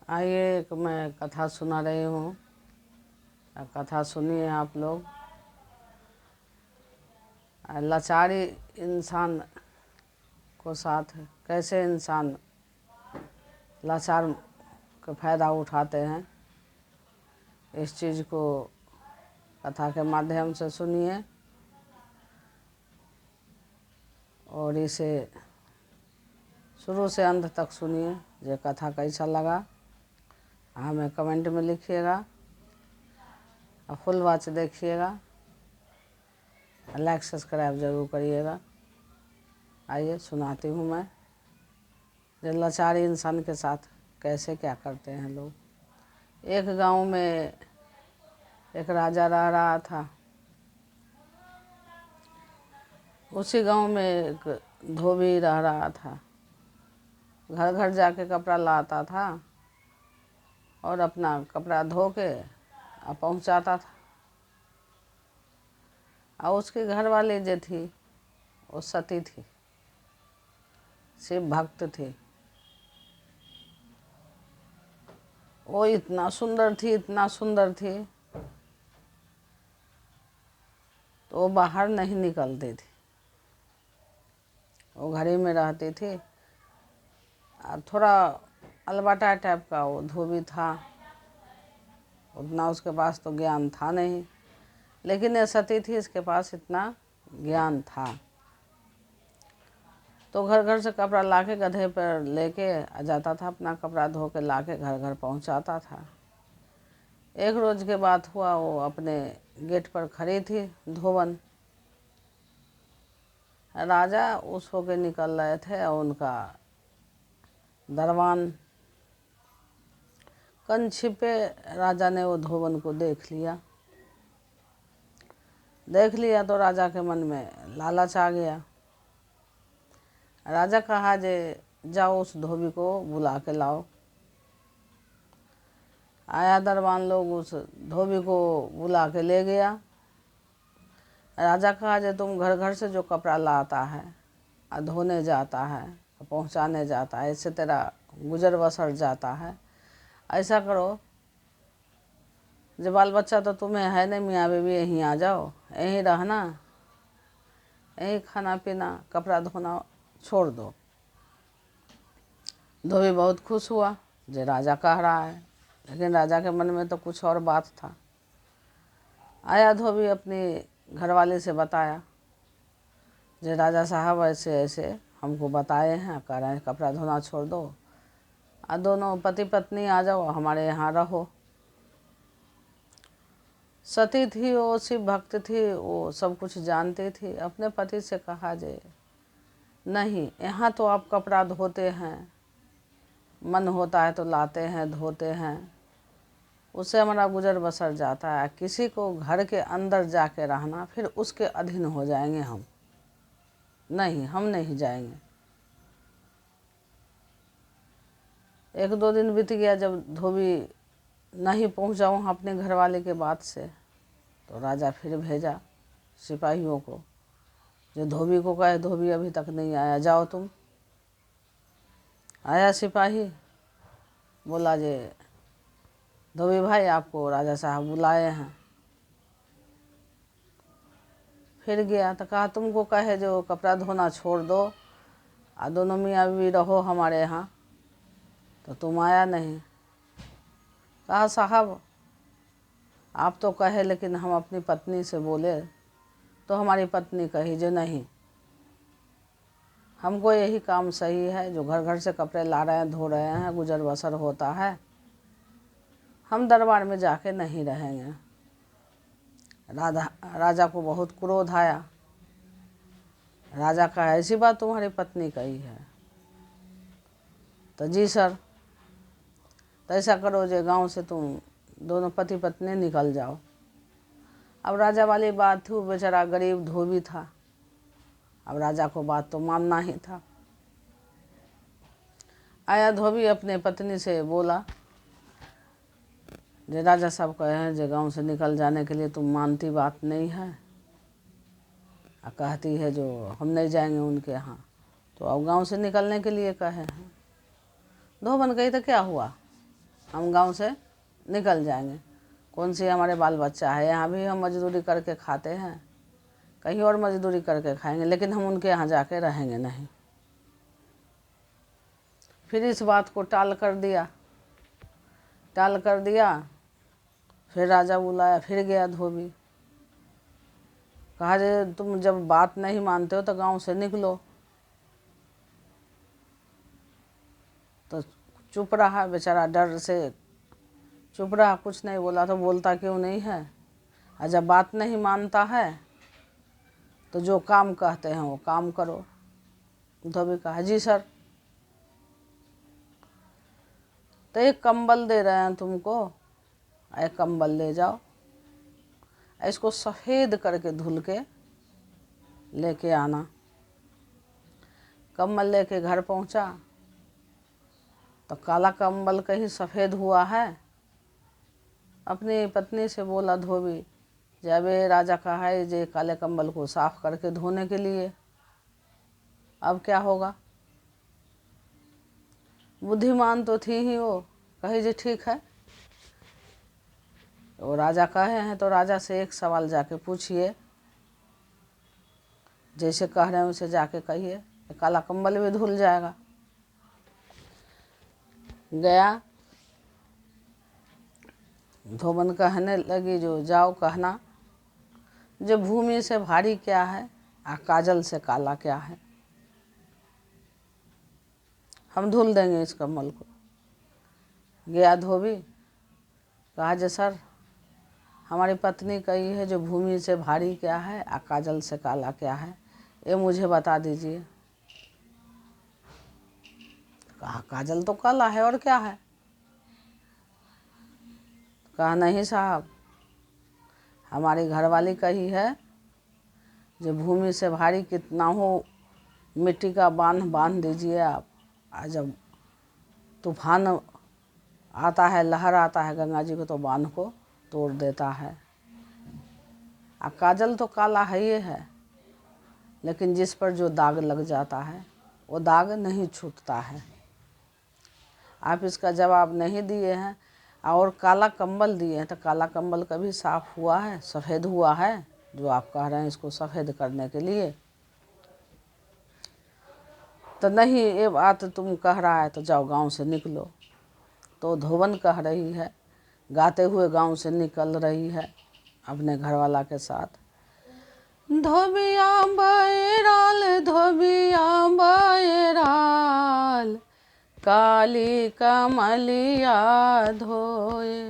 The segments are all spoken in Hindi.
आइए एक मैं कथा सुना रही हूँ। कथा सुनिए आप लोग। लाचारी इंसान को साथ कैसे इंसान लाचार का फ़ायदा उठाते हैं, इस चीज़ को कथा के माध्यम से सुनिए और इसे शुरू से अंत तक सुनिए। ये कथा कैसा लगा हमें कमेंट में लिखिएगा और फुल वॉच देखिएगा, लाइक सब्सक्राइब ज़रूर करिएगा। आइए सुनाती हूँ मैं, जो लाचारी इंसान के साथ कैसे क्या करते हैं लोग। एक गांव में एक राजा रह रहा था। उसी गांव में एक धोबी रह रहा था। घर घर जाके कपड़ा लाता था और अपना कपड़ा धो के पहुंचाता था। और उसके घर वाली जो थी वो सती थी, शिव भक्त थी। वो इतना सुंदर थी, इतना सुंदर थी, तो वो बाहर नहीं निकलती थी, वो घर ही में रहती थी। थोड़ा अलबाटा टाइप का वो धोबी था, उतना उसके पास तो ज्ञान था नहीं, लेकिन ये सती थी, इसके पास इतना ज्ञान था। तो घर घर से कपड़ा लाके गधे पर लेके आ जाता था, अपना कपड़ा धो के लाके घर घर पहुंचाता था। एक रोज़ के बात हुआ, वो अपने गेट पर खड़ी थी धोबन। राजा उस होके निकल रहे थे और उनका दरबान कन छिपे राजा ने वो धोबन को देख लिया। तो राजा के मन में लालच आ गया। राजा कहा जे जाओ उस धोबी को बुला के लाओ। आया दरबान लोग, उस धोबी को बुला के ले गया। राजा कहा जे तुम घर घर से जो कपड़ा लाता है और धोने जाता है, पहुंचाने जाता है, इससे तेरा गुजर बसर जाता है। ऐसा करो, जो बाल बच्चा तो तुम्हें है नहीं, मियाँ बीवी यहीं आ जाओ, यहीं रहना, यहीं खाना पीना कपड़ा धोना छोड़ दो। धोबी बहुत खुश हुआ जो राजा कह रहा है, लेकिन राजा के मन में तो कुछ और बात था। आया धोबी अपनी घरवाली से बताया, जो राजा साहब ऐसे ऐसे हमको बताए हैं, कह रहे हैं कपड़ा धोना छोड़ दो और दोनों पति पत्नी आ जाओ, हमारे यहाँ रहो। सती थी, वो शिव भक्त थी, वो सब कुछ जानती थी। अपने पति से कहा जे नहीं, यहाँ तो आप कपड़ा धोते हैं, मन होता है तो लाते हैं, धोते हैं, उससे हमारा गुजर बसर जाता है। किसी को घर के अंदर जाके रहना, फिर उसके अधीन हो जाएंगे हम नहीं जाएंगे। एक दो दिन बीत गया, जब धोबी नहीं पहुंचा वहाँ अपने घरवाले के बात से, तो राजा फिर भेजा सिपाहियों को, जो धोबी को कहे धोबी अभी तक नहीं आया, जाओ तुम। आया सिपाही, बोला जे धोबी भाई आपको राजा साहब बुलाए हैं। फिर गया तो कहा तुमको कहे जो कपड़ा धोना छोड़ दो और दोनों मियाँ बीवी रहो हमारे यहाँ, तो तुम आया नहीं। कहा साहब आप तो कहे, लेकिन हम अपनी पत्नी से बोले तो हमारी पत्नी कही जो नहीं, हमको यही काम सही है, जो घर घर से कपड़े ला रहे हैं, धो रहे हैं, गुजर बसर होता है, हम दरबार में जाके नहीं रहेंगे। राजा को बहुत क्रोध आया। राजा कहा ऐसी बात तुम्हारी पत्नी कही है? तो जी सर। तो ऐसा करो जो गांव से तुम दोनों पति पत्नी निकल जाओ। अब राजा वाली बात थी, वो बेचारा गरीब धोबी था, अब राजा को बात तो मानना ही था। आया धोबी अपने पत्नी से बोला, जो राजा साहब कहे हैं जो गांव से निकल जाने के लिए, तुम मानती बात नहीं है और कहती है जो हम नहीं जाएंगे उनके यहाँ, तो अब गांव से निकलने के लिए कहे हैं। धोबन कही तो क्या हुआ, हम गांव से निकल जाएंगे। कौन सी हमारे बाल बच्चा है, यहाँ भी हम मजदूरी करके खाते हैं, कहीं और मजदूरी करके खाएंगे, लेकिन हम उनके यहाँ जाके रहेंगे नहीं। फिर इस बात को टाल कर दिया। फिर राजा बुलाया, फिर गया धोबी। कहा जे तुम जब बात नहीं मानते हो तो गांव से निकलो। तो चुप रहा बेचारा, डर से चुप रहा, कुछ नहीं बोला। तो बोलता क्यों नहीं है, और जब बात नहीं मानता है तो जो काम कहते हैं वो काम करो। धोबी कहा जी सर। तो एक कंबल दे रहे हैं तुमको, एक कंबल ले जाओ, इसको सफ़ेद करके धुल के लेके आना। कंबल लेके घर पहुंचा तो काला कंबल कहीं सफ़ेद हुआ है। अपनी पत्नी से बोला धोबी, जब राजा कहा है जे काले कंबल को साफ करके धोने के लिए, अब क्या होगा। बुद्धिमान तो थी ही वो, कही जी ठीक है। वो राजा कहे हैं तो राजा से एक सवाल जाके पूछिए, जैसे कह रहे हैं उसे जाके कहिए, काला कंबल भी धुल जाएगा। गया, धोबन कहने लगी जो जाओ कहना, जो भूमि से भारी क्या है और काजल से काला क्या है, हम धुल देंगे इस कंबल को। गया धोबी, कहा जे सर हमारी पत्नी कही है जो भूमि से भारी क्या है और काजल से काला क्या है, ये मुझे बता दीजिए। कहा काजल तो काला है और क्या है। कहा नहीं साहब, हमारी घरवाली कही है जो भूमि से भारी कितना हो मिट्टी का बांध बांध दीजिए आप, और जब तूफान आता है, लहर आता है गंगा जी को, तो बांध को तोड़ देता है। और काजल तो काला है ही है, लेकिन जिस पर जो दाग लग जाता है वो दाग नहीं छूटता है। आप इसका जवाब नहीं दिए हैं और काला कंबल दिए हैं, तो काला कंबल कभी साफ हुआ है, सफ़ेद हुआ है, जो आप कह रहे हैं इसको सफ़ेद करने के लिए। तो नहीं, ये बात तुम कह रहा है तो जाओ गांव से निकलो। तो धोबन कह रही है, गाते हुए गांव से निकल रही है अपने घरवाला के साथ। धोबिया बैराल, धोबिया बैराल, काली कमलिया धोए।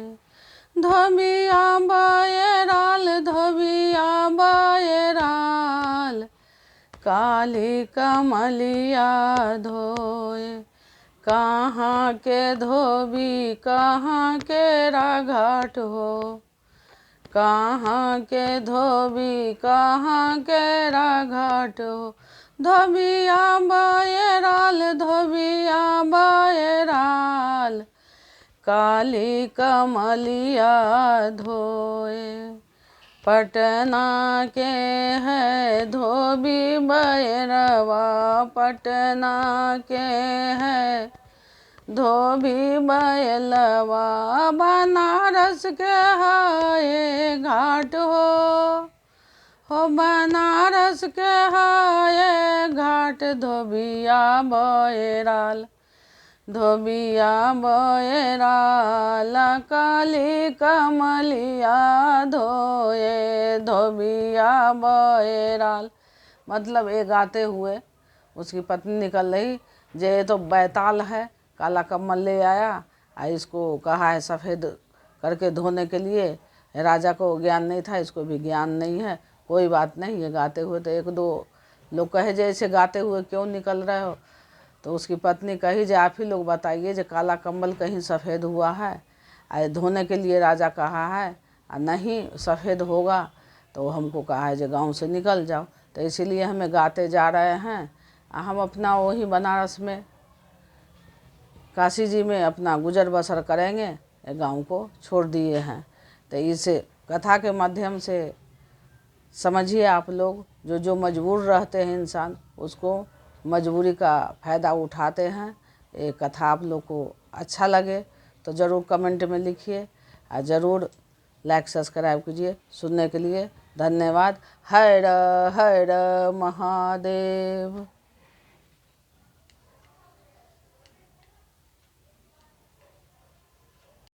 धोबिया बैराल, धोबिया बैराल, काली कमलिया धोए। कहाँ के धोबी कहाँ के राघाट हो, कहाँ के धोबी कहाँ के राघाट हो। धोबिया बैराल, धोबिया बैराल, काली कमलिया धोए। पटना के है धोबी बैरवा, पटना के है धोबी बैलवा, बनारस के है घाट हो बनारस के है घाट। धोबिया बैराल, धोबिया बैराल, काली कमलिया धोए। धोबिया बैराल मतलब ये गाते हुए उसकी पत्नी निकल रही, जे तो बैताल है, काला कंबल ले आया और इसको कहा है सफ़ेद करके धोने के लिए। राजा को ज्ञान नहीं था, इसको भी ज्ञान नहीं है, कोई बात नहीं। ये गाते हुए तो एक दो लोग कहे जैसे गाते हुए क्यों निकल रहे हो, तो उसकी पत्नी कही जे आप ही लोग बताइए जो काला कंबल कहीं सफ़ेद हुआ है, और धोने के लिए राजा कहा है, और नहीं सफ़ेद होगा तो हमको कहा है जो गांव से निकल जाओ। तो इसीलिए हमें गाते जा रहे हैं, हम अपना वही बनारस में काशी जी में अपना गुजर बसर करेंगे, गांव को छोड़ दिए हैं। तो इस कथा के माध्यम से समझिए आप लोग, जो मजबूर रहते हैं इंसान, उसको मजबूरी का फ़ायदा उठाते हैं। ये कथा आप लोग को अच्छा लगे तो ज़रूर कमेंट में लिखिए और ज़रूर लाइक सब्सक्राइब कीजिए। सुनने के लिए धन्यवाद। हर हर महादेव।